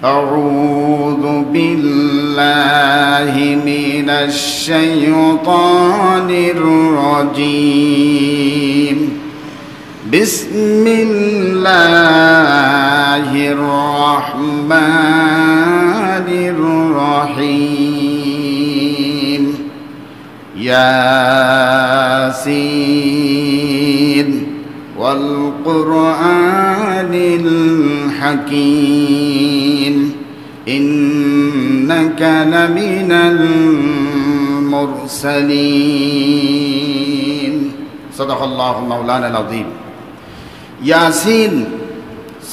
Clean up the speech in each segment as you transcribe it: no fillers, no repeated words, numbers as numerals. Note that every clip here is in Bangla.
أعوذ بالله من الشيطان الرجيم بسم الله الرحمن الرحيم ياسين والقرآن الحكيم إنك لمن المرسلين صدق الله مولانا العظيم ইয়াসিন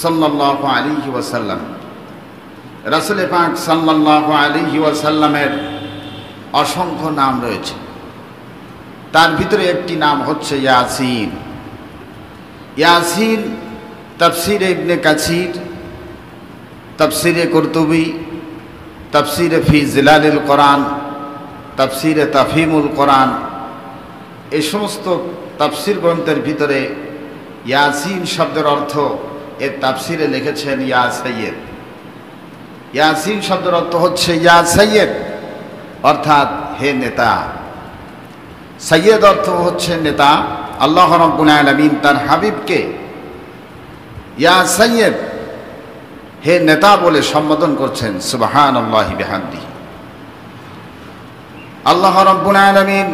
সাল্লাল্লাহু আলাইহি ওয়াসাল্লাম রাসূল পাক সাল্লাল্লাহু আলাইহি ওয়াসাল্লামের অসংখ্য নাম রয়েছে। তার ভিতরে একটি নাম হচ্ছে ইয়াসিন। ইয়াসিন তাফসীরে ইবনে কাসির, তাফসীরে কুরতুবী, তাফসীরে ফি জিলালিল কোরআন, তাফসীরে তাফহিমুল কোরআন, এই সমস্ত তাফসীর গ্রন্থের ভিতরে ইয়াসিন শব্দের অর্থ এর তাফসীরে লিখেছেন ইয়া সাইয়্যিদ। ইয়াসিন শব্দের অর্থ হচ্ছে ইয়া সাইয়্যিদ, অর্থাৎ হে নেতা। সাইয়্যিদ অর্থ হচ্ছে নেতা। আল্লাহ রাব্বুল আলামিন তার হাবিবকে ইয়া সাইয়্যিদ, হে নেতা বলে সম্বোধন করছেন। সুবহানাল্লাহি বিহামদিহি। আল্লাহ রাব্বুল আলামিন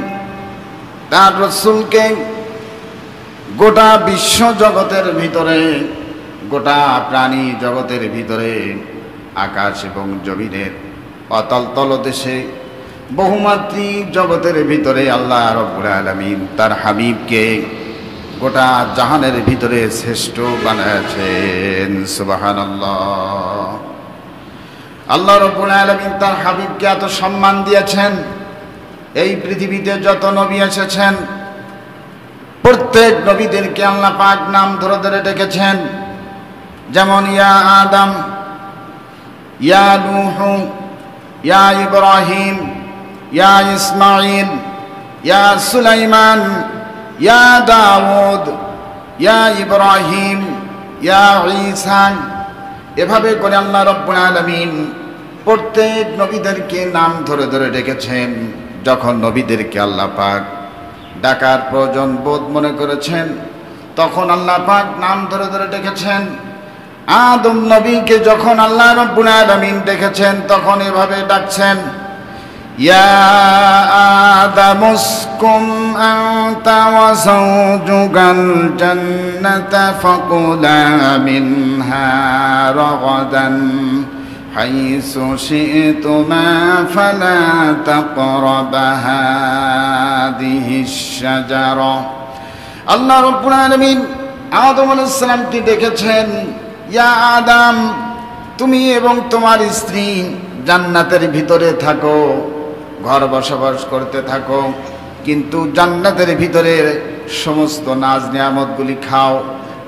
তার রাসূলকে গোটা বিশ্ব জগতের ভিতরে, গোটা প্রাণী জগতের ভিতরে, আকাশ এবং জমিনের অতল তলদেশে বহুমাত্রিক জগতের ভিতরে আল্লাহ রাব্বুল আলামিন তার হাবিবকে গোটা জাহানের ভিতরে শ্রেষ্ঠ বানাচ্ছেন। সুবহানাল্লাহ। আল্লাহ রাব্বুল আলামিন তার হাবিবকে এত সম্মান দিয়েছেন। এই পৃথিবীতে যত নবী এসেছেন প্রত্যেক নবীদেরকে আল্লাহ পাক নাম ধরে ধরে ডেকেছেন। যেমন ইয়া আদম, ইয়া নূহ, ইয়া ইব্রাহিম, ইয়া ইসমাঈল, ইয়া সুলাইমান, ইয়া দাউদ, ইয়া ইব্রাহিম, ইয়া ঈসা, এভাবে করে আল্লাহ রাব্বুল আলামিন প্রত্যেক নবীদেরকে নাম ধরে ধরে ডেকেছেন। যখন নবীদেরকে আল্লাহ পাক ডাকার প্রয়োজন বোধ মনে করেছেন তখন আল্লাহ পাক নাম ধরে ধরে ডেকেছেন। আদম নবীকে যখন আল্লাহ রাব্বুল আলামিন ডেকেছেন তখন এভাবে ডাকছেন, ইয়া আদম উসকুন আনতা ওয়া যাওজুকাল জান্নাতা ফাকুলা মিনহা রাগাদান হাইসু শি'তুমা ফালা তাকরাবা হাদিহিশ শাজারা। আল্লাহ রাব্বুল আলামিন আদম আলাইহিস সালামকে ডেকেছেন, ইয়া আদম, তুমি এবং তোমার স্ত্রী জান্নাতের ভিতরে থাকো, ঘর বসবাস করতে থাকো, কিন্তু জান্নাতের ভিতরে সমস্ত নাজ নিয়ামতগুলি খাও,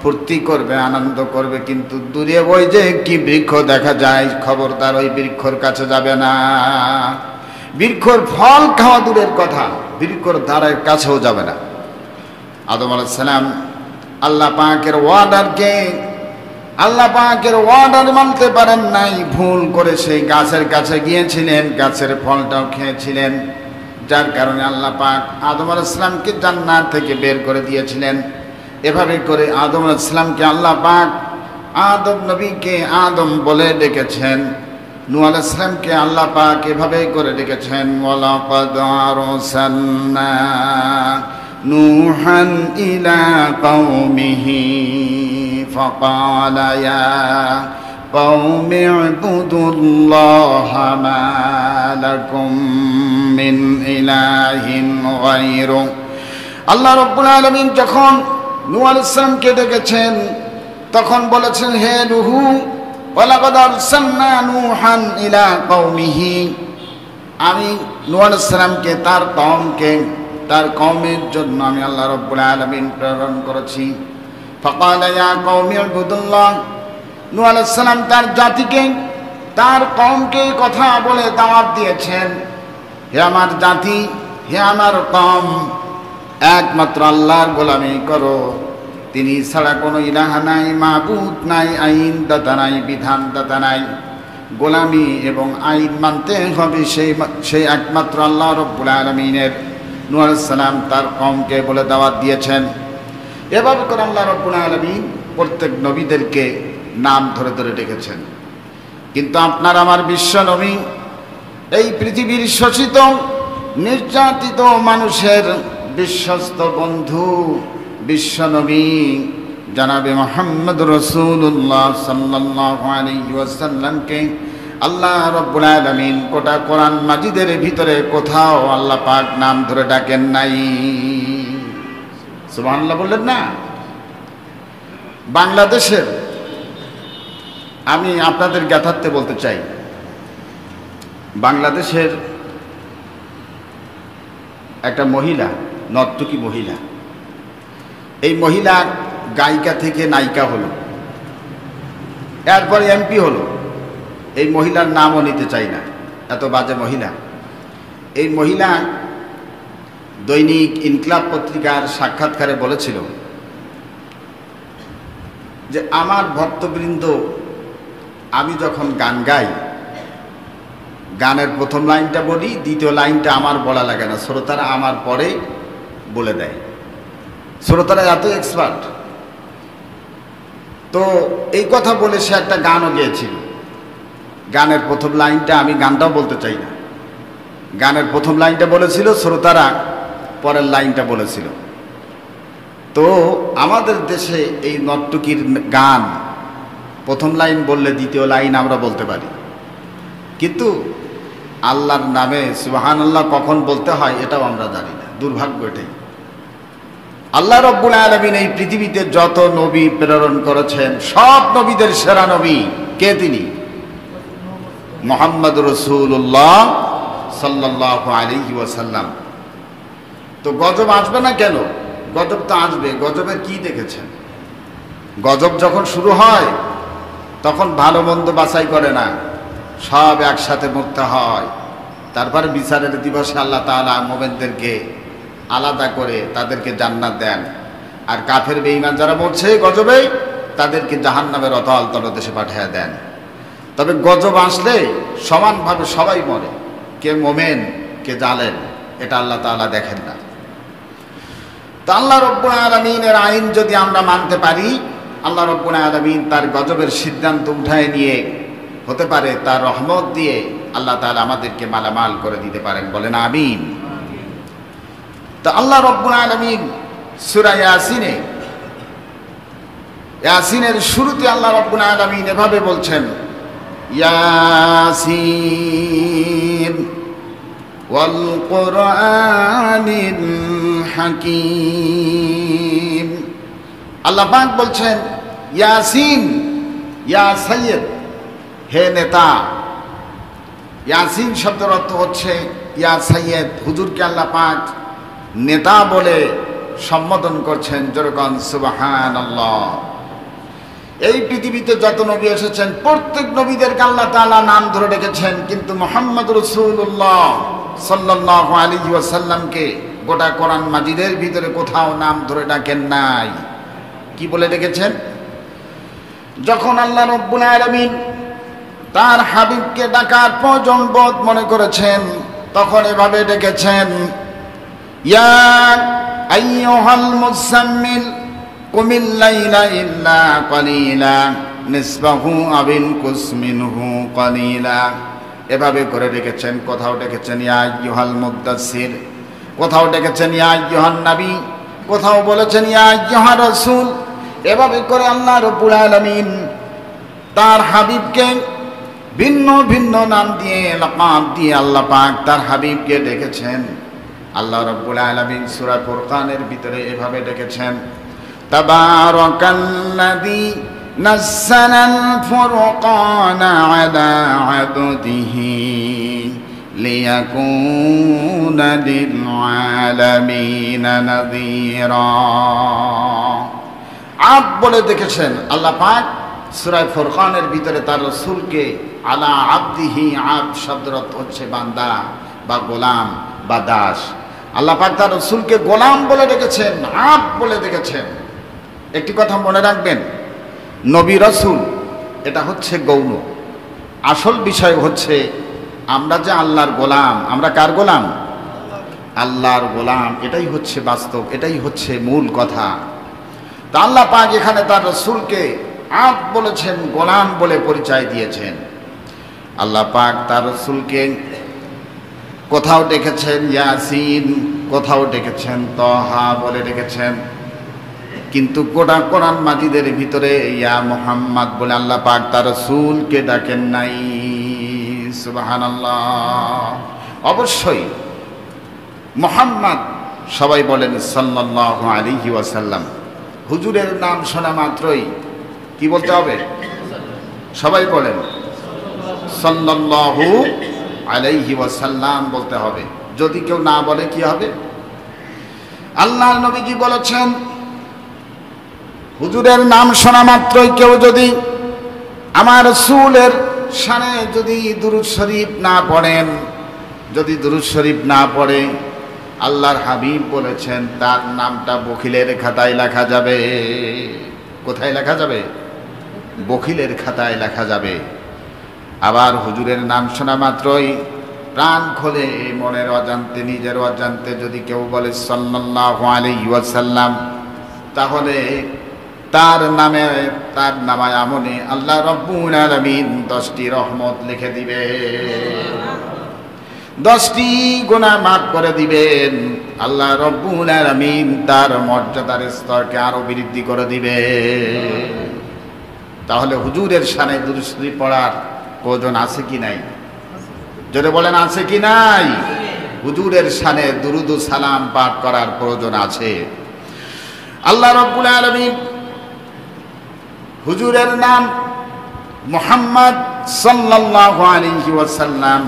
ফুর্তি করবে, আনন্দ করবে, কিন্তু দূরে ওই যে কি বৃক্ষ দেখা যায়, খবরদার ওই বৃক্ষর কাছে যাবে না। বৃক্ষর ফল খাওয়া দূরের কথা, বৃক্ষর ধারের কাছেও যাবে না। আদম আলাইহিস সালাম আল্লাহ পাকের ওয়ার্ডার মানতে পারেন নাই, ভুল করে সেই গাছের কাছে গিয়েছিলেন, গাছের ফলটাও খেয়েছিলেন, যার কারণে আল্লাহ পাক আদম আলাইহিস সালামকে জান্নাত থেকে বের করে দিয়েছিলেন। এভাবে করে আদম আলাইহিস সালামকে আল্লাহ পাক আদম নবীকে আদম বলে ডেকেছেন। নূহ আলাইহিস সালামকে আল্লাহ পাক এভাবে করে ডেকেছেন, ওয়ালাকাদ আরসালনা নূহান ইলা কওমিহি ফাকালা ইয়া কওমি ইবুদুল্লাহা মা লাকুম মিন ইলাহিন গায়রু। আল্লাহ রাব্বুল আলামিন যখন নূহ আলাইহিস সালামকে ডেকেছেন তখন বলেছেন, হে নূহ, ওয়ালাকাদ আরসালনা নূহান ইলা কওমিহি, আমি নূহ আলাইহিস সালামকে তার কওমের জন্য আমি আল্লাহ রাব্বুল আলামিন প্রেরণ করেছি। ফাকালা ইয়া কওমি ইবুদুল্লাহ, নূহ আলাইহিস সালাম তার জাতিকে, তার কওমকে কথা বলে দাওয়াত দিয়েছেন, হে আমার জাতি, হে আমার কওম, একমাত্র আল্লাহর গোলামি করো, তিনি ছাড়া কোনো ইলাহা নাই, মাবুদ নাই, আইন দাতা নাই, বিধান দাতা নাই। গোলামি এবং আইন মানতে হবে সেই একমাত্র আল্লাহ রাব্বুল আলামিনের। নূহ আলাইহিস সালাম তার কওমকে বলে দাওয়াত দিয়েছেন। এভাবে করে আল্লাহ রাব্বুল আলামিন প্রত্যেক নবীদেরকে নাম ধরে ধরে ডেকেছেন। কিন্তু আপনার আমার বিশ্ব নবী, এই পৃথিবীর শোষিত নির্যাতিত মানুষের বিশ্বস্ত বন্ধু বিশ্ব নবী জনাবে মুহাম্মদ রাসূলুল্লাহ সাল্লাল্লাহু আলাইহি ওয়াসাল্লামকে আল্লাহ রাব্বুল আলামিন গোটা কোরআন মাজিদের ভিতরে কোথাও আল্লাহ পাক নাম ধরে ডাকেন নাই। সুবহানাল্লাহ বললেন না? বাংলাদেশের আমি আপনাদের জ্ঞাতার্থে বলতে চাই, বাংলাদেশের একটা মহিলা, নর্তকী মহিলা, এই মহিলা গায়িকা থেকে নায়িকা হলো, এরপরে এমপি হলো। এই মহিলার নামও নিতে চাই না, এত বাজে মহিলা। এই মহিলা দৈনিক ইনকিলাব পত্রিকার সাক্ষাৎকারে বলেছিল যে আমার ভক্তবৃন্দ, আমি যখন গান গাই, গানের প্রথম লাইনটা বলি, দ্বিতীয় লাইনটা আমার বলা লাগে না, শ্রোতারা আমার পরে বলে দেয়। শ্রোতারা এত এক্সপার্ট। তো এই কথা বলে সে একটা গানও গেয়েছিল। গানের প্রথম লাইনটা, আমি গানটাও বলতে চাই না, গানের প্রথম লাইনটা বলেছিল, শ্রোতারা পরের লাইনটা বলেছিল। তো আমাদের দেশে এই নর্তকীর গান প্রথম লাইন বললে দ্বিতীয় লাইন আমরা বলতে পারি, কিন্তু আল্লাহর নামে সুবহানাল্লাহ কখন বলতে হয় এটাও আমরা জানি না। দুর্ভাগ্য এটাই। আল্লাহ রাব্বুল আলামিন এই পৃথিবীতে যত নবী প্রেরণ করেছেন, সব নবীদের সেরা নবী কে? তিনি মুহাম্মদ রাসূলুল্লাহ সাল্লাল্লাহু আলাইহি ওয়াসাল্লাম। তো গজব আসবে না কেন? গজব তো আসবে। গজবের কি দেখেছেন? গজব যখন শুরু হয় তখন ভালো মন্দ বাছাই করে না, সব একসাথে মরতে হয়। তারপরে বিচারের দিবসে আল্লাহ তাআলা মুমিনদেরকে আলাদা করে তাদেরকে জান্নাত দেন, আর কাফের বেঈমান যারা মরছে গজবে, তাদেরকে জাহান্নামের অতল তলদেশে পাঠিয়ে দেন। তবে গজব আসলে সমানভাবে সবাই মরে, কে মোমেন কে জালেম, এটা আল্লাহ তাআলা দেখেন না। তা আল্লাহ রাব্বুল আলামিনের আইন যদি আমরা মানতে পারি, আল্লাহ রাব্বুল আলামিন তার গজবের সিদ্ধান্ত উঠায় নিয়ে, হতে পারে তার রহমত দিয়ে আল্লাহ তাআলা আমাদেরকে মালামাল করে দিতে পারেন। বলেন আমিন। তো আল্লাহ রাব্বুল আলামিন সূরা ইয়াসিনের শুরুতে আল্লাহ রাব্বুল আলামিন এভাবে বলছেন, ইয়াসিন ওয়াল কুরআনিল হাকীম। আল্লাহ পাক বলছেন ইয়াসিন, ইয়া সাইয়্যিদ, হে নেতা। ইয়াসিন শব্দের অর্থ হচ্ছে ইয়া সাইয়্যিদ। হুজুরকে আল্লাহ পাক নেতা বলে সম্বোধন করছেন। যেরকম সুবহানাল্লাহ। এই পৃথিবীতে যত নবী এসেছেন প্রত্যেক নবীদেরকে আল্লাহ তাআলা নাম ধরে ডেকেছেন, কিন্তু মুহাম্মদ রাসূলুল্লাহ সাল্লাল্লাহু আলাইহি ওয়াসাল্লামকে গোটা কোরআন মাজিদের ভিতরে কোথাও নাম ধরে ডাকেন নাই। কি বলে ডেকেছেন? যখন আল্লাহ রাব্বুল আলামিন তার হাবিবকে ডাকার প্রয়োজন বোধ মনে করেছেন, তখন এভাবে ডেকেছেন, ইয়া আইয়ুহাল মুযাম্মিল কুমিল লাইলা ইল্লা কালিলা নিসবাহু আও ইনকুস মিনহু কালিলা। এভাবে করে ডেকেছেন। কোথাও ডেকেছেন ইয়া আইয়ুহাল মুদ্দাসসির, কোথাও ডেকেছেন ইয়া আইয়ুহান নবী, কোথাও বলেছেন ইয়া আইয়ুহার রাসূল। এভাবে করে আল্লাহ রাব্বুল আলামিন তার হাবিবকে ভিন্ন ভিন্ন নাম দিয়ে, লাকাব দিয়ে আল্লাহ পাক তার হাবিবকে ডেকেছেন। আল্লাহ রাব্বুল আলামিন সূরা ফুরকানের ভিতরে এভাবে ডেকেছেন, তাবারাকাল্লাযী নাযালাল ফুরকানা আলা আবদিহি লিয়াকুনা লিল আলামিনা নাযীরা। আব বলে দেখেছেন আল্লাহ পাক সূরা ফুরকানের ভিতরে তার রাসূলকে আলা আবদিহি, আব শব্দের অর্থ হচ্ছে বান্দা বা গোলাম বা দাস। আল্লাহ পাক তার রাসূলকে গোলাম বলে ডেকেছেন, আব বলে ডেকেছেন। একটি কথা মনে রাখবেন, নবী রাসূল এটা হচ্ছে গৌণ, আসল বিষয় হচ্ছে আমরা যে আল্লাহর গোলাম, আমরা কার গোলাম? আল্লাহর গোলাম। এটাই হচ্ছে বাস্তব, এটাই হচ্ছে মূল কথা। তা আল্লাহ পাক এখানে তার রাসূলকে আব্দ বলেছেন, গোলাম বলে পরিচয় দিয়েছেন। আল্লাহ পাক তার রাসূলকে কোথাও ডেকেছেন ইয়াসিন, কোথাও ডেকেছেন তহা বলে ডেকেছেন, কিন্তু গোটা কোরআন মাজিদের ভিতরে ইয়া মুহাম্মদ বলে আল্লাহ পাক তার রাসূলকে ডাকেন নাই। সুবহানাল্লাহ। অবশ্যই মুহাম্মদ, সবাই বলেন সাল্লাল্লাহু আলাইহি ওয়াসাল্লাম। হুজুরের নাম শোনা মাত্রই কি বলতে হবে? সবাই বলেন সাল্লাল্লাহু আলাইহি ওয়াসাল্লাম বলতে হবে। যদি কেউ না বলে কি হবে? আল্লাহর নবীজি বলেছেন, হুজুরের নাম শোনা মাত্রই কেউ যদি আমার রাসূলের শানে যদি দুরূদ শরীফ না পড়েন, যদি দুরূদ শরীফ না পড়ে, আল্লাহর হাবিব বলেছেন তার নামটা বখিলের খাতায় লেখা যাবে। কোথায় লেখা যাবে? বখিলের খাতায় লেখা যাবে। আবার হুজুরের নাম শোনা মাত্রই প্রাণ খোলে মনের অজান্তে, নিজের অজান্তে যদি কেউ বলে সাল্লাল্লাহু আলাইহি ওয়াসাল্লাম, তাহলে তার নামে, তার নামায় আমলে আল্লাহ রাব্বুল আলামিন 10টি রহমত লিখে দিবে, 10টি গুনাহ মাফ করে দিবেন। আল্লাহ রাব্বুল আলামিন তার মর্যাদার স্তরকে আরো বৃদ্ধি করে দিবে। তাহলে হুজুরের শানে দুরূদ শরীফ পড়ার প্রয়োজন আছে কি নাই? যদি বলেন আছে কি নাই? হুজুরের শানে দুরূদ ও সালাম পাঠ করার প্রয়োজন আছে। আল্লাহ রাব্বুল আলামিন হুজুরের নাম মুহাম্মদ সাল্লাল্লাহু আলাইহি ওয়াসাল্লাম,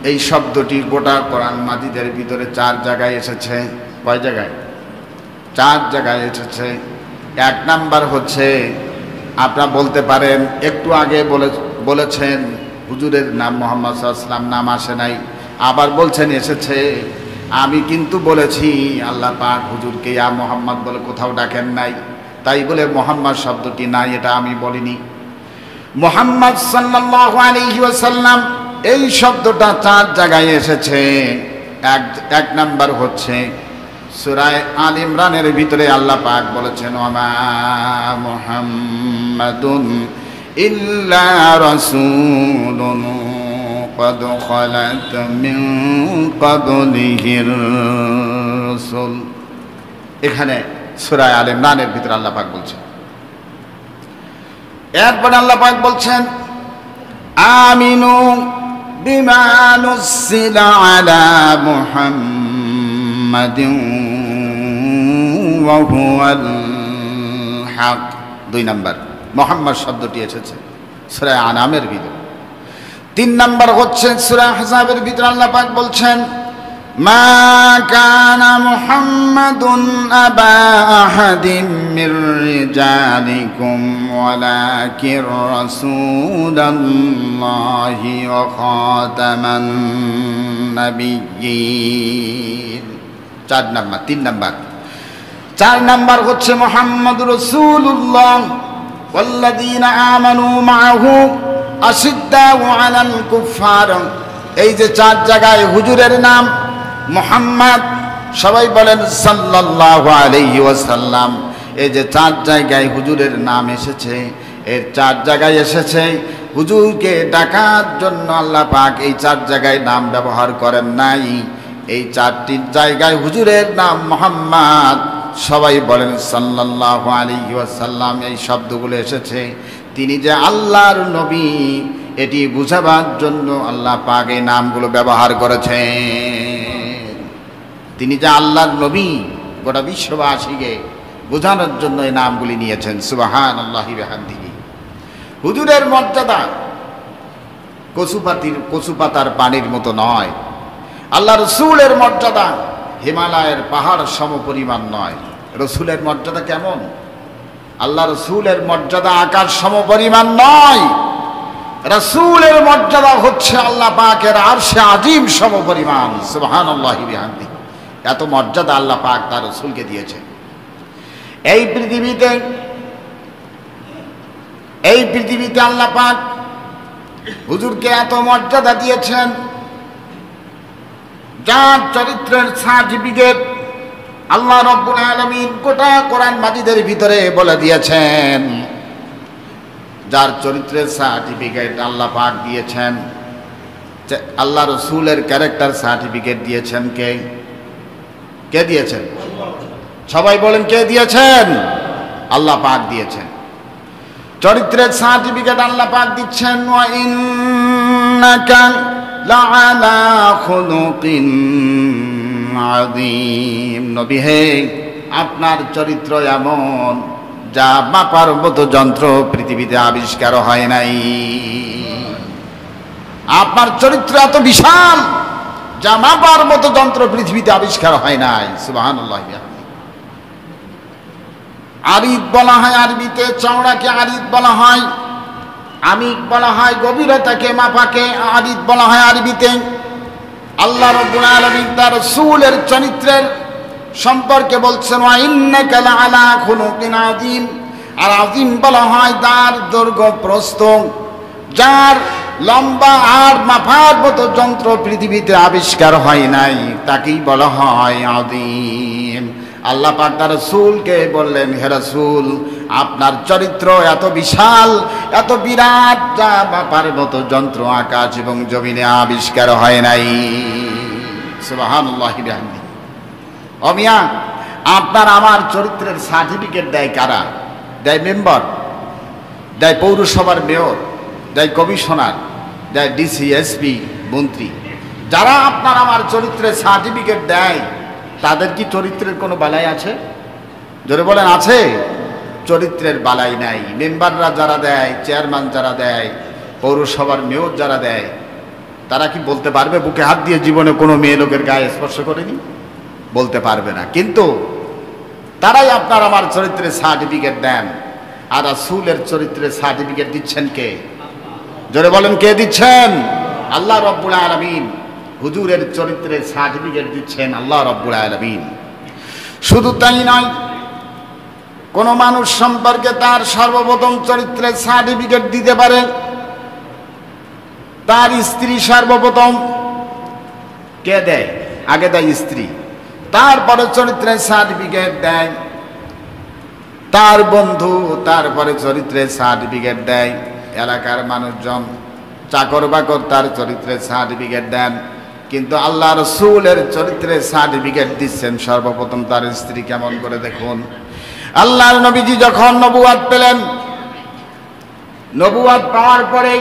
এই শব্দটি গোটা কোরআন মাজিদের ভিতরে 4 জায়গায় এসেছে। কয় জায়গায়? 4 জায়গায় এসেছে। 1 নাম্বার হচ্ছে, আপনারা বলতে পারেন একটু আগে বলেছেন হুজুরের নাম মুহাম্মদ সাল্লাল্লাহু আলাইহি ওয়াসাল্লাম নাম আসে নাই, আবার বলছেন এসেছে। আমি কিন্তু বলেছি আল্লাহ পাক হুজুরকে ইয়া মুহাম্মদ বলে কোথাও ডাকেন নাই, তাই বলে মুহাম্মদ শব্দটি নাই এটা আমি বলিনি। মুহাম্মদ সাল্লাল্লাহু আলাইহি ওয়াসাল্লাম এই শব্দটা 4 জায়গায় এসেছে। এক নাম্বার হচ্ছে সূরা আল ইমরানের ভিতরে আল্লাহ পাক বলেছেন, ওমা মুহাম্মাদুন ইল্লা রাসূলুন قد خلت من قبله الرسل। এখানে সূরা আলে ইমরানের ভিতরে আল্লাহ পাক বলছেন। এরপরে আল্লাহ পাক বলছেন, আমিনু বিমা নুসিলা আলা মুহাম্মাদিন ওয়া হুয়াল হক। 2 নাম্বার মুহাম্মদ শব্দটি এসেছে সূরা আনামের ভিতরে। 3 নাম্বার হচ্ছে সূরা আহজাবের ভিতরে আল্লাহ পাক বলছেন, মা কানা মুহাম্মাদুন আবা আহাদিম মির রিজালিকুম ওয়ালাকির রাসূলুল্লাহি ওয়া খাতামান নাবিয়্যিন। 4 নাম্বার। 3 নাম্বার 4 নাম্বার হচ্ছে মুহাম্মাদুর রাসূলুল্লাহ ওয়াল্লাযীনা আমানু মাআহু আশিদ্দাউ আলাল কুফার। এই যে 4 জায়গায় হুজুরের নাম মুহাম্মদ, সবাই বলেন সাল্লাল্লাহু আলাইহি ওয়াসাল্লাম। এই যে 4 জায়গায় হুজুরের নাম এসেছে, এর 4 জায়গায় এসেছে হুজুরকে ডাকার জন্য আল্লাহ পাক এই 4 জায়গায় নাম ব্যবহার করেন নাই। এই 4টি জায়গায় হুজুরের নাম মুহাম্মদ, সবাই বলেন সাল্লাল্লাহু আলাইহি ওয়াসাল্লাম। এই শব্দগুলো এসেছে তিনি যে আল্লাহর নবী এটি বুঝাবার জন্য আল্লাহ পাক এই নামগুলো ব্যবহার করেছেন। তিনি যে আল্লাহর নবী গোটা বিশ্ববাসীকে বোঝানোর জন্য এই নামগুলি নিয়েছেন। সুবহানাল্লাহি ওয়া বিহামদিহি। হুজুরের মর্যাদা কচু পাতার পানির মতো নয়। আল্লাহ রসুলের মর্যাদা হিমালয়ের পাহাড় সমপরিমাণ নয়। রসুলের মর্যাদা কেমন? আল্লাহ রসুলের মর্যাদা আকাশ সমপরিমাণ নয়। রসুলের মর্যাদা হচ্ছে আল্লাহ পাকের আরশে আজিম সমপরিমাণ। সুবহানাল্লাহি ওয়া বিহামদিহি। এত মর্যাদা আল্লাহ পাক তার রসুলকে দিয়েছে। এই পৃথিবীতে আল্লাহ পাক হুজুরকে এত মর্যাদা দিয়েছেন, যার চরিত্রের সার্টিফিকেট আল্লাহ রাব্বুল আলামিন গোটা কোরআন মাজিদের ভিতরে বলে দিয়েছেন। যার চরিত্রের সার্টিফিকেট আল্লাহ পাক দিয়েছেন, আল্লাহ রসুলের ক্যারেক্টার সার্টিফিকেট দিয়েছেন কে? কে দিয়েছেন? সবাই বলেন কে দিয়েছেন? আল্লাহ পাক দিয়েছেন। চরিত্রের সার্টিফিকেট আল্লাহ পাক দিচ্ছেন, ওয়া ইন্নাকা লাআলা খুলুকিন আযীম। নবী হে, আপনার চরিত্র এমন যা মাপার মতো যন্ত্র পৃথিবীতে আবিষ্কার হয় নাই। আপনার চরিত্র এত বিশাল যা মাপার মতো যন্ত্র পৃথিবীতে আবিষ্কার হয় নাই। সুবহানাল্লাহ। আরিদ বলা হয় আরবিতে, চওড়াকে আরিদ বলা হয়, আমিক বলা হয় গভীরতাকে, মাপাকে আরিদ বলা হয় আরবিতে। আল্লাহ রাব্বুল আলামিন তার রাসূলের চরিত্রের সম্পর্কে বলছেন, ওয়া ইন্নাকা লাআলা খুলুকিন আযীম। আর আযীম বলা হয় যার দৈর্ঘ্য প্রস্থ, যার লম্বা আর মাপার মতো যন্ত্র পৃথিবীতে আবিষ্কার হয় নাই, তাকেই বলা হয় আযীম। আল্লাহ পাক তার রাসূলকে বললেন, হে রাসূল, আপনার চরিত্র এত বিশাল, এত বিরাট, যা মাপার মতো যন্ত্র আকাশ এবং জমিনে আবিষ্কার হয় নাই। সুবহানাল্লাহি বিহামদিহি। ও মিয়া, আপনার আমার চরিত্রের সার্টিফিকেট দেয় কারা? দেয় মেম্বার, দেয় পৌরসভার মেয়র, দেয় কমিশনার, দেয় ডিসি, এসপি, মন্ত্রী। যারা আপনার আমার চরিত্রের সার্টিফিকেট দেয়, তাদের কি চরিত্রের কোনো বালাই আছে? জোরে বলেন, আছে? চরিত্রের বালাই নাই। মেম্বাররা যারা দেয়, চেয়ারম্যান যারা দেয়, পৌরসভার মেয়র যারা দেয়, তারা কি বলতে পারবে বুকে হাত দিয়ে জীবনে কোনো মেয়ে লোকের গায়ে স্পর্শ করেনি? বলতে পারবে না। কিন্তু তারাই আপনার আমার চরিত্রের সার্টিফিকেট দেন। আর রাসূলের চরিত্রের সার্টিফিকেট দিচ্ছেন কে? জোরে বলেন, কে দিচ্ছেন? আল্লাহ রাব্বুল আলামিন। হুজুরের চরিত্রের সার্টিফিকেট দিচ্ছেন আল্লাহ রাব্বুল আলামিন। শুধু তাই নয়, কোন মানুষ সম্পর্কে তার সর্বপ্রথম চরিত্রের সার্টিফিকেট দিতে পারে তার স্ত্রী। সর্বপ্রথম কে দেয়? আগে দেয় স্ত্রী, তারপরে চরিত্রের সার্টিফিকেট দেয় তার বন্ধু, তারপরে চরিত্রের সার্টিফিকেট দেয় এলাকার মানুষজন, চাকর বাকর তার চরিত্রের সার্টিফিকেট দেন। কিন্তু আল্লাহ রাসূলের চরিত্রের সার্টিফিকেট দিচ্ছেন সর্বপ্রথম তার স্ত্রী। কেমন করে দেখুন। আল্লাহর নবীজি যখন নবুয়ত পেলেন, নবুয়ত পাওয়ার পরে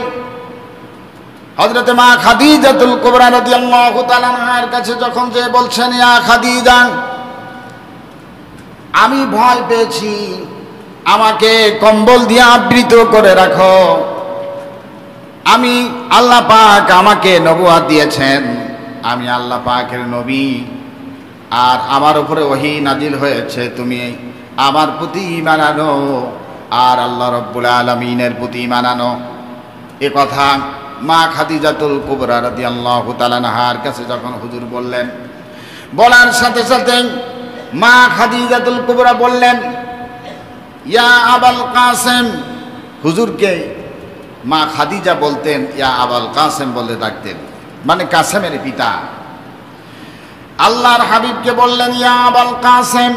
হযরতে মা খাদিজাতুল কুবরা রাদিয়াল্লাহু তাআলা আনহার কাছে যখন যে বলছেন, ইয়া খাদিজা, আমি ভয় পেয়েছি, আমাকে কম্বল দিয়ে আবৃত করে রাখো। আমি আল্লাহ পাক আমাকে নবুয়ত দিয়েছেন, আমি আল্লাহ পাকের নবী, আর আমার উপরে ওহী নাজিল হয়েছে, তুমি আমার প্রতি ঈমান আনো আর আল্লাহ রাব্বুল আলামিনের প্রতি ঈমান আনো। এ কথা মা খাদিজাতুল কুবরা রাদিয়াল্লাহু তাআলা আনহার কাছে যখন হুজুর বললেন, বলার সাথে সাথে মা খাদিজাতুল কুবরা বললেন, ইয়া আবাল কাসেম। হুজুরকে মা খাদিজা বলতেন, ইয়া আবাল কাসেম বলে ডাকতেন, মানে কাসেমের পিতা। আল্লাহর হাবিবকে বললেন, ইয়া আবাল কাসেম,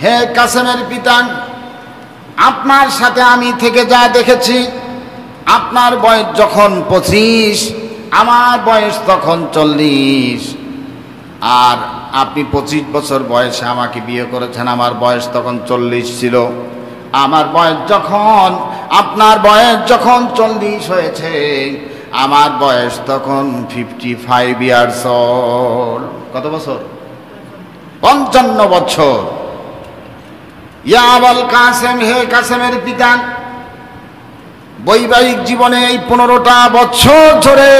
হে কাসেমের পিতা, আপনার সাথে আমি থেকে যা দেখেছি, আপনার বয়স যখন 25, আমার বয়স তখন 40, আর আপনি 25 বছর বয়সে আমাকে বিয়ে করেছেন, আমার বয়স তখন 40 ছিল। আমার বয়স যখন, আপনার বয়স যখন 40 হয়েছে, আমার বয়স তখন 55 ইয়ার্স ওল্ড। কত বছর? 55 বছর। ইয়া আবাল কাসেম, হে কাসেমের পিতা, বৈবাহিক জীবনে এই 15টা বছর ধরে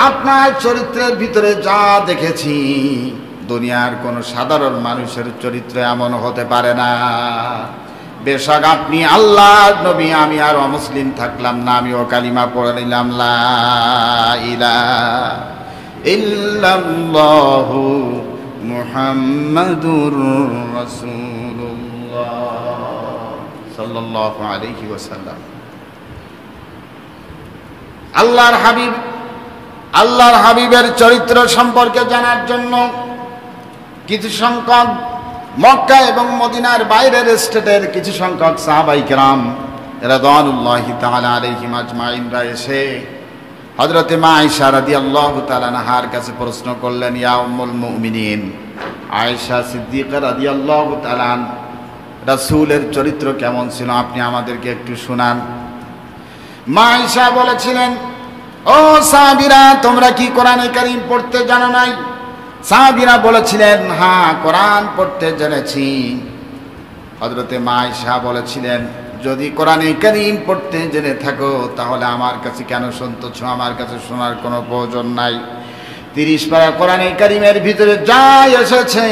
আপনার চরিত্রের ভিতরে যা দেখেছি, দুনিয়ার কোন সাধারণ মানুষের চরিত্র এমন হতে পারে না। বেশক আপনি আল্লাহর নবী, আমি আর অমুসলিম থাকলাম না, আমিও কালিমা পড়ে নিলাম, লা ইলাহা ইল্লাল্লাহু মুহাম্মাদুর রাসূলুল্লাহ সাল্লাল্লাহু আলাইহি ওয়াসাল্লাম। আল্লাহর হাবিবের চরিত্র সম্পর্কে জানার জন্য কিছু সংখ্যক মক্কা এবং মদিনার বাইরের স্টেটের কিছু সংখ্যক সাহাবায়ে কেরাম রাদিয়াল্লাহু তাআলা আলাইহিম আজমাইনরা এসে হযরতে মা আয়েশা রাদিয়াল্লাহু তাআলা আনহার কাছে প্রশ্ন করলেন, ইয়া উম্মুল মুমিনিন, আয়েশা সিদ্দিকা রাদিয়াল্লাহু তাআলা রাসূলের চরিত্র কেমন ছিল, আপনি আমাদেরকে একটু শোনান। মা আয়েশা বলেছিলেন, ও সাহাবীরা, তোমরা কি কোরআনে কারীম পড়তে জানো নাই? সাহাবীরা বলেছিলেন, হ্যাঁ, কোরআন পড়তে জেনেছি। হযরতে মা আয়েশা বলেছিলেন, যদি কোরআনে কারীম পড়তে জেনে থাকো তাহলে আমার কাছে কেন শুনতেছো? আমার কাছে শোনার কোনো প্রয়োজন নাই। 30 পারা কোরআনে কারীমের ভিতরে যা এসেছে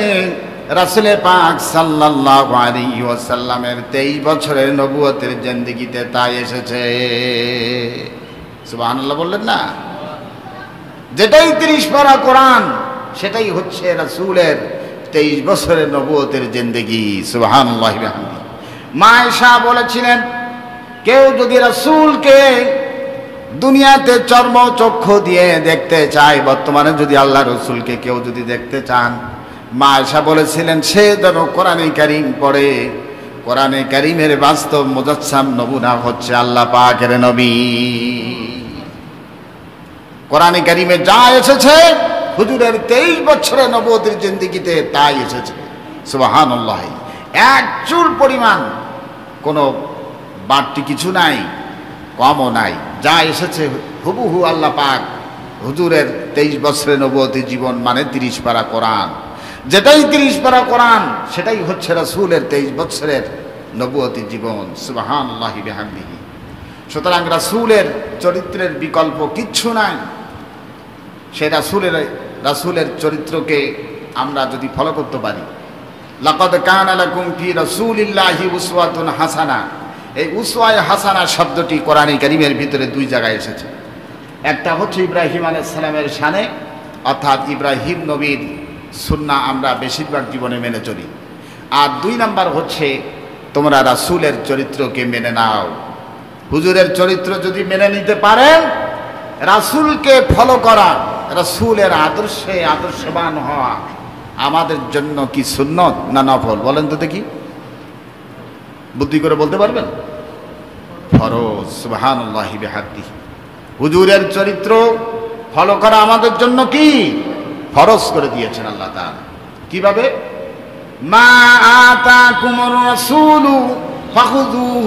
রাসূল পাক সাল্লাল্লাহু আলাইহি ওয়াসাল্লামের 23 বছরের নবুয়তের জিন্দেগিতে তাই এসেছে। সুবহানাল্লাহ বললেন না? যেটাই 30 পারা কোরআন সেটাই হচ্ছে রাসূলের 23 বছরের নবুয়তের জিন্দেগি। সুবহানাল্লাহ বিহামদিহি। মা আয়েশা বলেছিলেন, কেউ যদি রাসূলকে দুনিয়াতে চর্মচক্ষু দিয়ে দেখতে চায়, বর্তমানে যদি আল্লাহ রাসূলকে কেউ যদি দেখতে চান, মা আয়েশা বলেছিলেন সে যেন কোরআনে কারীম পড়ে। কোরআনে কারীমের বাস্তব মুজাসসাম নমুনা হচ্ছে আল্লাহ পাকের নবী। কোরআনে কারীমে যা এসেছে হুজুরের 23 বছরের নবুয়তের জিন্দেগিতে তাই এসেছে। সুবহানাল্লাহ। এক চুল পরিমাণ কোনো বাড়তি কিছু নাই, কমও নাই, যা এসেছে হুবহু আল্লাহ পাক হুজুরের 23 বছরের নবুয়তি জীবন মানে 30 পারা কোরআন। যেটাই 30 পারা কোরআন সেটাই হচ্ছে রাসূলের 23 বছরের নবুয়তি জীবন। সুবহানাল্লাহি বিহামদিহি। সুতরাং রাসূলের চরিত্রের বিকল্প কিচ্ছু নাই। সে রাসূলের চরিত্রকে আমরা যদি ফলো করতে পারি, লাকাদ কানা লাকুম ফি রাসূলিল্লাহি উসওয়াতুন হাসানা, এই উসওয়ায়ে হাসানা শব্দটি কোরআনে কারীমের ভিতরে 2 জায়গায় এসেছে। একটা হচ্ছে ইব্রাহিম আলাইহিস সালামের শানে, অর্থাৎ ইব্রাহিম নবীর সুন্নাহ আমরা বেশিরভাগ জীবনে মেনে চলি। আর 2 নাম্বার হচ্ছে তোমরা রাসূলের চরিত্রকে মেনে নাও। হুজুরের চরিত্র যদি মেনে নিতে পারেন, রাসূলকে ফলো করা, রাসূলের আদর্শে আদর্শবান হওয়া আমাদের জন্য কি সুন্নত না নফল? বলেন তো দেখি, বুদ্ধি করে বলতে পারবেন? ফরজ। সুবহানাল্লাহি বিহামদিহি। হুজুরের চরিত্র ফলো করা আমাদের জন্য কি ফরজ করে দিয়েছেন আল্লাহ তাআলা। কিভাবে? মা আতাকুমুর রাসূলু ফাখুযুহু